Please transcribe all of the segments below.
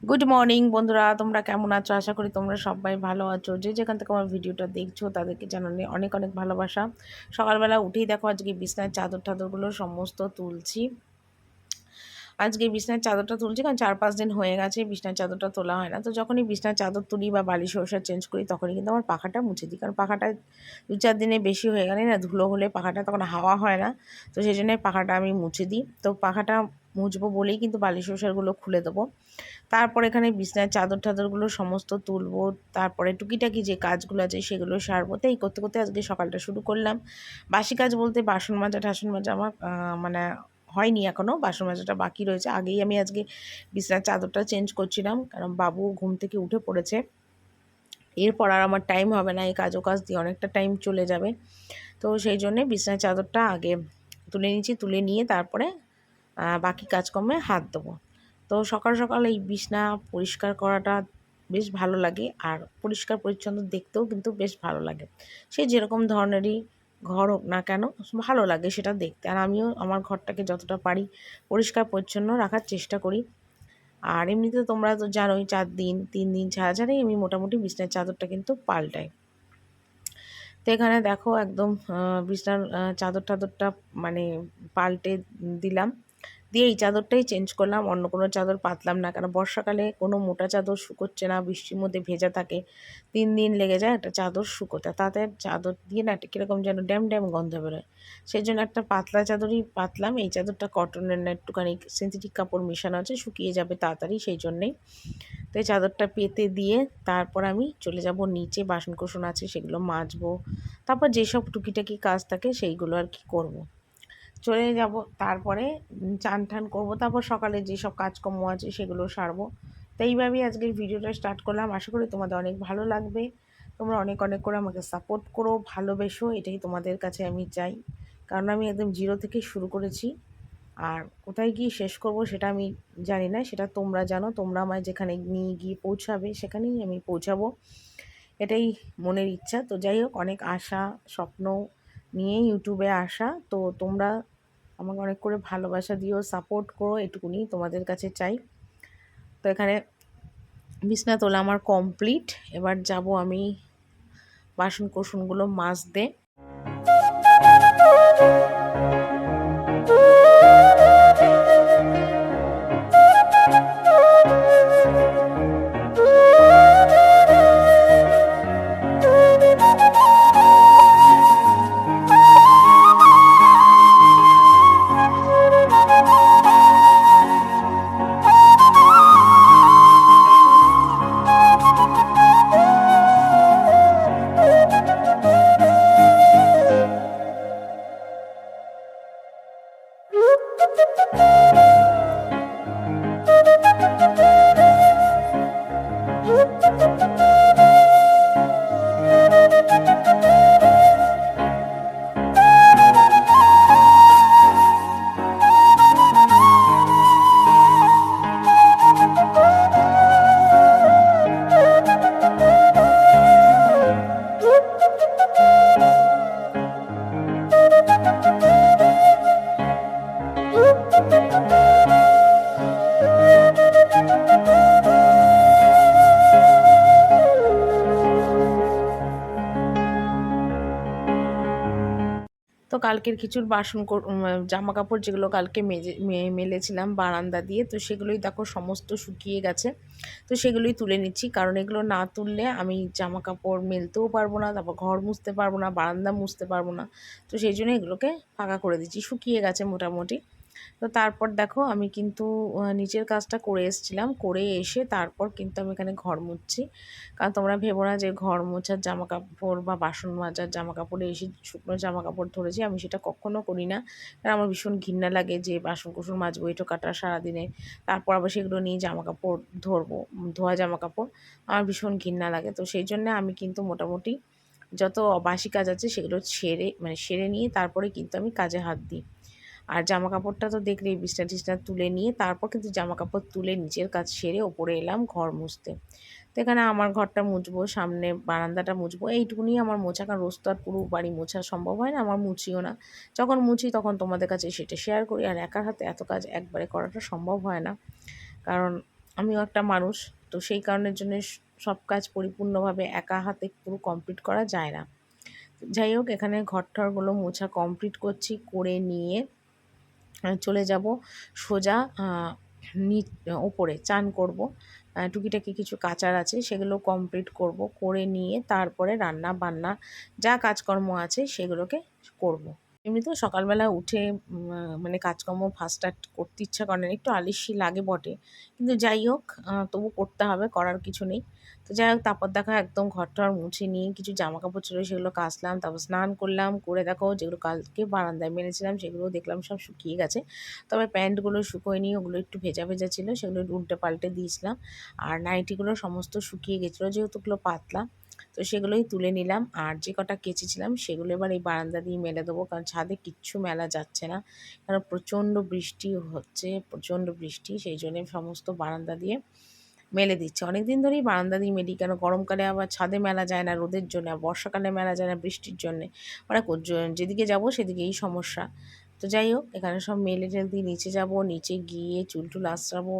Good morning বন্ধুরা, তোমরা কেমন আছো? আশা করি তোমরা সবাই ভালো আছো। যে যেখান থেকে আমার ভিডিওটা দেখছো তাদেরকে জানালে অনেক অনেক ভালোবাসা। সকালবেলা উঠেই দেখো আজকে বিছনার চাদর টাদরগুলো সমস্ত তুলছি। আজকে বিছনার চাদরটা তুলছি কারণ 4-5 দিন হয়ে গেছে বিছনার চাদরটা তোলা হয় না। তো যখনই বিছনার চাদর তুলি বা বালিশ ওষা চেঞ্জ করি তখনই কিন্তু আমার পাখাটা মুছে দিই। কারণ পাখাটা 2-4 দিনে বেশি হয়ে গেলে না ধুলো হলে পাখাটা তখন হাওয়া হয় না। তো সেই জন্যই পাখাটা আমি মুছে দিই। তো পাখাটা মুছবো বলেই কিন্তু বালিশ ওষারগুলো খুলে দেবো। তারপর এখানে বিছানার চাদর টাদরগুলো সমস্ত তুলবো। তারপরে টুকিটাকি যে কাজগুলো আছে সেগুলো সারবো। তো এই করতে করতে আজকে সকালটা শুরু করলাম। বাসি কাজ বলতে বাসন মাজা টাসন মাজা আমার মানে হয়নি এখনও। বাসন মাজাটা বাকি রয়েছে। আগেই আমি আজকে বিছানার চাদরটা চেঞ্জ করছিলাম কারণ বাবু ঘুম থেকে উঠে পড়েছে। এরপর আর আমার টাইম হবে না, এই কাজ দিয়ে অনেকটা টাইম চলে যাবে। তো সেই জন্যে বিছানার চাদরটা আগে তুলে নিচ্ছি। তুলে নিয়ে তারপরে বাকি কাজকর্মে হাত দেবো। তো সকাল সকাল এই বিছানা পরিষ্কার করাটা বেশ ভালো লাগে, আর পরিষ্কার পরিচ্ছন্ন দেখতেও কিন্তু বেশ ভালো লাগে। সে যেরকম ধরনেরই ঘর হোক না কেন ভালো লাগে সেটা দেখতে। আর আমিও আমার ঘরটাকে যতটা পারি পরিষ্কার পরিচ্ছন্ন রাখার চেষ্টা করি। আর এমনিতে তোমরা তো জানোই 4 দিন 3 দিন ছাড়া ছাড়াই আমি মোটামুটি বিছানার চাদরটা কিন্তু পাল্টাই। তো এখানে দেখো একদম বিছানার চাদর টাদরটা মানে পাল্টে দিলাম। দিয়ে এই চাদরটাই চেঞ্জ করলাম, অন্য কোনো চাদর পাতলাম না। কারণ বর্ষাকালে কোনো মোটা চাদর শুকোচ্ছে না, বৃষ্টির মধ্যে ভেজা থাকে। 3 দিন লেগে যায় একটা চাদর শুকোতে। তাতে চাদর দিয়ে না একটা কীরকম যেন ড্যাম ড্যাম গন্ধ বেরোয়। সেই জন্য একটা পাতলা চাদরই পাতলাম। এই চাদরটা কটনের না, একটুখানি সিনথেটিক কাপড় মেশানো আছে, শুকিয়ে যাবে তাড়াতাড়ি সেই জন্যেই। তো এই চাদরটা পেতে দিয়ে তারপর আমি চলে যাব নিচে, বাসনকোসন আছে সেগুলো মাজবো। তারপর যেসব টুকিটাকি কাজ থাকে সেইগুলো আর কি করব। চলে যাব, তারপরে চান টান করবো, তারপর সকালে যেসব কাজকর্ম আছে সেগুলো সারবো। তো এইভাবেই আজকের ভিডিওটা স্টার্ট করলাম। আশা করি তোমাদের অনেক ভালো লাগবে। তোমরা অনেক অনেক করে আমাকে সাপোর্ট করো, ভালোবেসো, এটাই তোমাদের কাছে আমি চাই। কারণ আমি একদম জিরো থেকে শুরু করেছি, আর কোথায় গিয়ে শেষ করব সেটা আমি জানি না, সেটা তোমরা জানো। তোমরা আমায় যেখানে নিয়ে গিয়ে পৌঁছাবে সেখানেই আমি পৌঁছাবো, এটাই মনের ইচ্ছা। তো যাই হোক, অনেক আশা স্বপ্ন নিয়ে ইউটিউবে আসা। তো তোমরা আমাকে অনেক করে ভালোবাসা দিও, সাপোর্ট করো, এটুকুনি তোমাদের কাছে চাই। তো এখানে বিছনা তোলা আমার কমপ্লিট। এবার যাব আমি বাসন কোসনগুলো মাজতে। তো কালকের কিছুর জামা কাপড় যেগুলো কালকে মেলেছিলাম বারান্দা দিয়ে, তো সেগুলোই দেখো সমস্ত শুকিয়ে গেছে। তো সেগুলোই তুলে নিচ্ছি, কারণ এগুলো না তুললে আমি জামা কাপড় মেলতেও পারবো না, তারপর ঘর মুছতে পারবো না, বারান্দা মুছতে পারবো না। তো সেই জন্য এগুলোকে ফাঁকা করে দিচ্ছি, শুকিয়ে গেছে মোটামুটি। তো তারপর দেখো আমি কিন্তু নিচের কাজটা করে এসেছিলাম, করে এসে তারপর কিন্তু আমি এখানে ঘর মুছছি। কারণ তোমরা ভেবো না যে ঘর মোছার জামা কাপড় বা বাসন মাজার জামা কাপড়ে এসে শুকনো জামা কাপড় ধরেছি, আমি সেটা কখনো করি না। কারণ আমার ভীষণ ঘৃণা লাগে যে বাসন কুসন মাজবো এঁটো কাটা সারাদিনে, তারপর আবার সেগুলো নিয়ে জামা কাপড় ধরবো, ধোয়া জামা কাপড়, আমার ভীষণ ঘৃণা লাগে। তো সেই জন্যে আমি কিন্তু মোটামুটি যত বাসি কাজ আছে সেগুলো সেরে নিয়ে তারপরে কিন্তু আমি কাজে হাত দিই। আর জামা কাপড়টা তো দেখলেই বিছনা টিছনা তুলে নিয়ে তারপর কিন্তু জামা কাপড় তুলে নিচের কাজ সেরে ওপরে এলাম ঘর মুছতে। তো এখানে আমার ঘরটা মুছবো, সামনে বারান্দাটা মুছবো, এইটুকুনি আমার মোছা। কারণ রোজ তো আর পুরো বাড়ি মোছা সম্ভব হয় না, আমার মুছিও না। যখন মুছি তখন তোমাদের কাছে সেটা শেয়ার করি, আর একার হাতে এত কাজ একবারে করাটা সম্ভব হয় না। কারণ আমিও একটা মানুষ, তো সেই কারণের জন্য সব কাজ পরিপূর্ণভাবে একা হাতে পুরো কমপ্লিট করা যায় না। যাই হোক, এখানে ঘরটরগুলো মোছা কমপ্লিট করছি, করে নিয়ে চলে যাব সোজা ওপরে চান করব। টুকিটাকি কিছু কাচার আছে, সেগুলো কমপ্লিট করব, করে নিয়ে তারপরে রান্না বান্না যা কাজকর্ম আছে সেগুলোকে করব। এমনিতেও সকালবেলা উঠে মানে কাজকর্ম ফার্স্ট স্টার্ট করতে ইচ্ছা করে না, একটু আলস্যি লাগে বটে, কিন্তু যাই হোক তবু করতে হবে, করার কিছু নেই। তো যাই হোক, তারপর দেখো একদম ঘরটর মুছে নিয়ে কিছু জামা কাপড় ছিল সেগুলো কাচলাম, তারপর স্নান করলাম, করে দেখো যেগুলো কালকে বারান্দায় মেলেছিলাম সেগুলো দেখলাম সব শুকিয়ে গেছে। তবে প্যান্টগুলো শুকোয়নি, ওগুলো একটু ভেজা ভেজা ছিল, সেগুলো উল্টে পাল্টে দিয়েছিলাম। আর নাইটিগুলো সমস্ত শুকিয়ে গেছিলো, যেহেতু ওগুলো পাতলা, তো সেগুলোই তুলে নিলাম। আর যে কটা কেচেছিলাম সেগুলো এবার এই বারান্দা দিয়ে মেলে দেবো, কারণ ছাদে কিচ্ছু মেলা যাচ্ছে না, কারণ প্রচণ্ড বৃষ্টি হচ্ছে, প্রচণ্ড বৃষ্টি, সেই জন্যে সমস্ত বারান্দা দিয়ে মেলে দিচ্ছে। অনেক দিন ধরেই বারান্দা দিয়ে মেলি, কেন গরমকালে আবার ছাদে মেলা যায় না রোদের জন্য, আর বর্ষাকালে মেলা যায় না বৃষ্টির জন্যে, মানে যেদিকে যাব সেদিকেই সমস্যা। তো যাই হোক, এখানে সব মেলে টেলে দিয়ে নিচে যাব, নিচে গিয়ে চুল টুল আঁচড়াবো,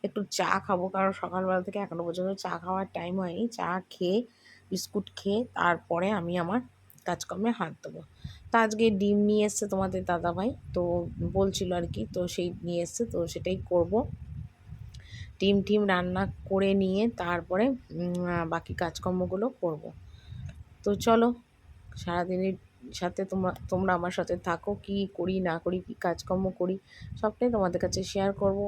একটু চা খাবো, কারণ সকালবেলা থেকে এখনো পর্যন্ত চা খাওয়ার টাইম হয়নি। চা খেয়ে বিস্কুট খেয়ে তারপরে আমি আমার কাজকর্মে হাত দেবো। তো আজকে ডিম নিয়ে এসছে তোমাদের দাদাভাই, তো বলছিল আর কি, তো সেই নিয়ে এসছে, তো সেটাই করব। ডিম টিম রান্না করে নিয়ে তারপরে বাকি কাজকর্মগুলো করব। তো চলো, সারাদিনের সাথে তোমরা আমার সাথে থাকো, কি করি না করি, কী কাজকর্ম করি, সবটাই তোমাদের কাছে শেয়ার করব।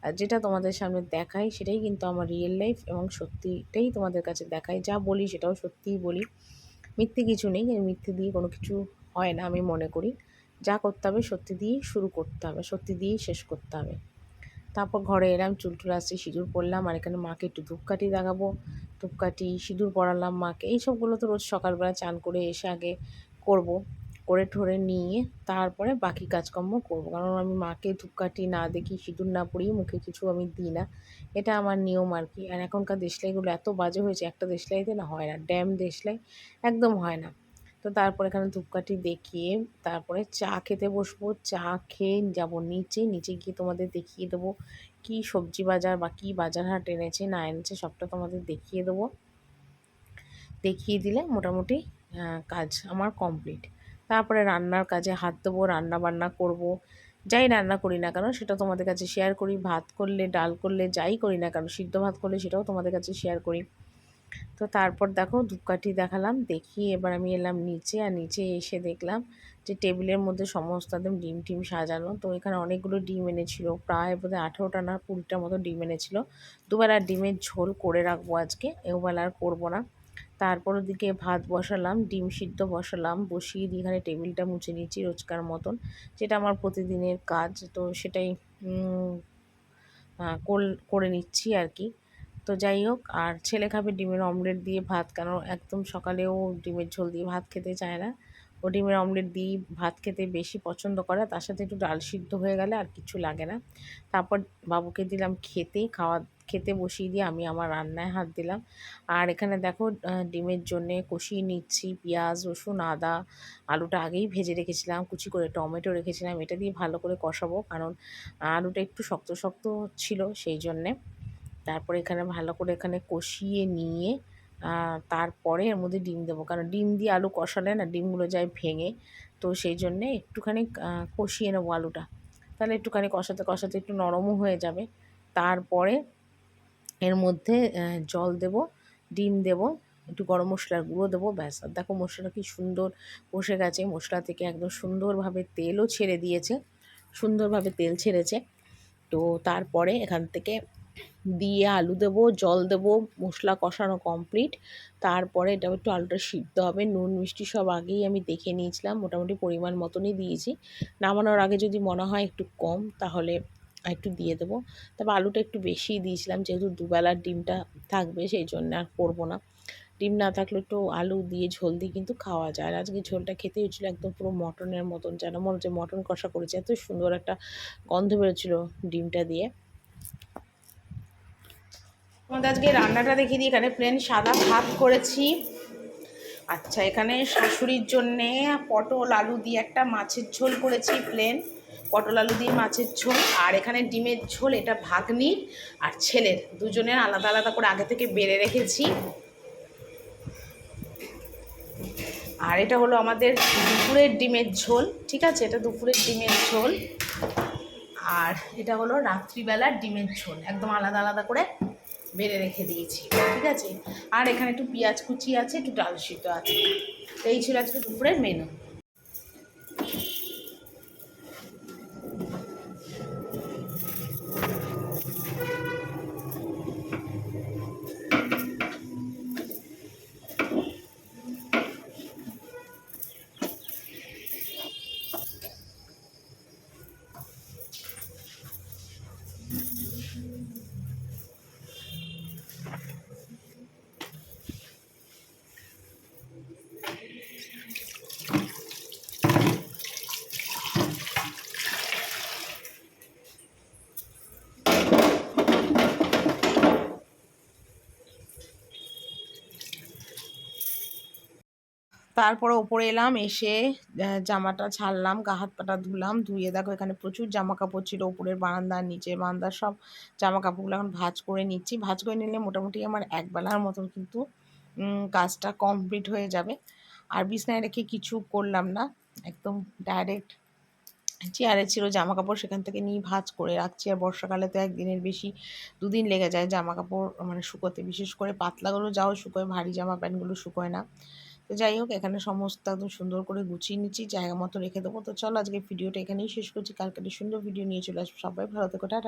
আর যেটা তোমাদের সামনে দেখাই সেটাই কিন্তু আমার রিয়েল লাইফ, এবং সত্যিটাই তোমাদের কাছে দেখাই, যা বলি সেটাও সত্যিই বলি, মিথ্যে কিছু নেই, মিথ্যে দিয়ে কোনো কিছু হয় না আমি মনে করি। যা করতে হবে সত্যি দিয়েই শুরু করতে হবে, সত্যি দিয়েই শেষ করতে হবে। তারপর ঘরে এলাম, চুল টুল আসছে, সিঁদুর পরলাম, আর এখানে মাকে একটু ধূপকাঠি দেখাবো, ধূপকাঠি সিঁদুর পরালাম মাকে। এইসবগুলো তো রোজ সকালবেলা চান করে এসে আগে করব, করে ঠোরে নিয়ে তারপরে বাকি কাজকর্ম করব, কারণ আমি মাকে ধূপকাঠি না দেখি, সিঁদুর না পরিয়ে মুখে কিছু আমি দিই না, এটা আমার নিয়ম আর কি। আর এখনকার দেশলাইগুলো এত বাজে হয়েছে, একটা দেশলাইতে না হয় না, ড্যাম দেশলাই একদম হয় না। তো তারপর এখানে ধূপকাঠি দেখিয়ে তারপরে চা খেতে বসবো, চা খেয়ে যাব নিচে, নিচে গিয়ে তোমাদের দেখিয়ে দেবো কি সবজি বাজার বা কী বাজার হাট এনেছে না এনেছে সবটা তোমাদের দেখিয়ে দেবো। দেখিয়ে দিলে মোটামুটি কাজ আমার কমপ্লিট। তারপরে রান্নার কাজে হাত দেবো, রান্না বান্না করব। যাই রান্না করি না কেন সেটা তোমাদের কাছে শেয়ার করি, ভাত করলে ডাল করলে যাই করি না কেন, সিদ্ধ ভাত করলে সেটাও তোমাদের কাছে শেয়ার করি। তো তারপর দেখো ধূপকাঠি দেখালাম, দেখিয়ে এবার আমি এলাম নিচে, আর নিচে এসে দেখলাম যে টেবিলের মধ্যে সমস্ত একদম ডিম টিম সাজানো। তো এখানে অনেকগুলো ডিম এনেছিল, প্রায় বোধহয় 18টা না 20টার মতো ডিম এনেছিল। দুবেলা ডিমের ঝোল করে রাখবো আজকে, এবেলা আর করবো না। তারপর ওদিকে ভাত বসালাম, ডিম সিদ্ধ বসালাম, বসিয়ে দিয়ে এখানে টেবিলটা মুছে নিচ্ছি রোজকার মতন, যেটা আমার প্রতিদিনের কাজ, তো সেটাই করে নিচ্ছি আর কি। তো যাই হোক, আর ছেলে খাবে ডিমের অমলেট দিয়ে ভাত, কেন একদম সকালেও ডিমের ঝোল দিয়ে ভাত খেতে চায় না, ও ডিমের অমলেট দিয়ে ভাত খেতে বেশি পছন্দ করে, তার সাথে একটু ডাল সিদ্ধ হয়ে গেলে আর কিছু লাগে না। তারপর বাবুকে দিলাম খেতে বসিয়ে দিয়ে আমি আমার রান্নায় হাত দিলাম। আর এখানে দেখো ডিমের জন্যে কষিয়ে নিচ্ছি, পেঁয়াজ রসুন আদা, আলুটা আগেই ভেজে রেখেছিলাম, কুচি করে টমেটো রেখেছিলাম, এটা দিয়ে ভালো করে কষাবো, কারণ আলুটা একটু শক্ত শক্ত ছিল সেই জন্যে। তারপরে এখানে ভালো করে এখানে কষিয়ে নিয়ে তারপরে এর মধ্যে ডিম দেবো, কারণ ডিম দিয়ে আলু কষালে না ডিমগুলো যায় ভেঙে, তো সেই জন্যে একটুখানি কষিয়ে নেবো আলুটা, তাহলে একটুখানি কষাতে কষাতে একটু নরমও হয়ে যাবে। তারপরে এর মধ্যে জল দেব, ডিম দেব, একটু গরম মশলার গুঁড়ো দেবো, ব্যাস। আর দেখো মশলাটা কি সুন্দর কষে গেছে, মশলা থেকে একদম সুন্দরভাবে তেলও ছেড়ে দিয়েছে, সুন্দরভাবে তেল ছেড়েছে। তো তারপরে এখান থেকে দিয়ে আলু দেবো, জল দেবো, মশলা কষানো কমপ্লিট। তারপরে এটা একটু আলুটা সিদ্ধ হবে, নুন মিষ্টি সব আগেই আমি দেখে নিয়েছিলাম, মোটামুটি পরিমাণ মতনই দিয়েছি। নামানোর আগে যদি মনে হয় একটু কম তাহলে একটু দিয়ে দেবো। তবে আলুটা একটু বেশিই দিয়েছিলাম, যেহেতু দুবেলার ডিমটা থাকবে সেই জন্য আর করবো না। ডিম না থাকলে একটু আলু দিয়ে ঝোল দিয়ে কিন্তু খাওয়া যায়। আর আজকে ঝোলটা খেতে হয়েছিলো একদম পুরো মটনের মতন, যেন মনে হচ্ছে মটন কষা করেছে, এত সুন্দর একটা গন্ধ বেরোচ্ছিলো ডিমটা দিয়ে। আমাদের আজকে রান্নাটা দেখিয়ে দিই, এখানে প্লেন সাদা ভাত করেছি। আচ্ছা, এখানে শাশুড়ির জন্যে পটল আলু দিয়ে একটা মাছের ঝোল করেছি প্লেন, পটল আলু দিয়ে মাছের ঝোল। আর এখানে ডিমের ঝোল, এটা ভাগ্নির আর ছেলের, দুজনের আলাদা আলাদা করে আগে থেকে বেড়ে রেখেছি। আর এটা হলো আমাদের দুপুরের ডিমের ঝোল, ঠিক আছে, এটা দুপুরের ডিমের ঝোল। আর এটা হলো রাত্রিবেলার ডিমের ঝোল, একদম আলাদা আলাদা করে বেড়ে রেখে দিয়েছি, ঠিক আছে। আর এখানে একটু পেঁয়াজ কুচি আছে, একটু ডাল সিদ্ধ আছে। তো এই ছিল আজকে দুপুরের মেনু। তারপরে ওপরে এলাম, এসে জামাটা ছাড়লাম, গা হাত পাটা ধুলাম, ধুয়ে দেখো এখানে প্রচুর জামা কাপড় ছিল, উপরের বারান্দার নিচের বারান্দার সব জামা কাপড়গুলো এখন ভাঁজ করে নিচ্ছি। ভাঁজ করে নিলে মোটামুটি আমার একবেলার মতন কিন্তু কাজটা কমপ্লিট হয়ে যাবে। আর বিছনায় রেখে কিছু করলাম না, একদম ডাইরেক্ট চেয়ারে ছিল জামা কাপড়, সেখান থেকে নিয়ে ভাঁজ করে রাখছি। আর বর্ষাকালে তো একদিনের বেশি, দুদিন লেগে যায় জামা কাপড় মানে শুকোতে, বিশেষ করে পাতলাগুলো যাও শুকোয়, ভারী জামা প্যান্টগুলো শুকোয় না। তো যাই হোক, এখানে সমস্ত একদম সুন্দর করে গুছিয়ে নিচ্ছি, জায়গা মতো রেখে দেবো। তো চলো আজকে ভিডিওটা এখানেই শেষ করছি, কালকে সুন্দর ভিডিও নিয়ে চলে আসবো। সবাই ভালো থেকো, টাটা।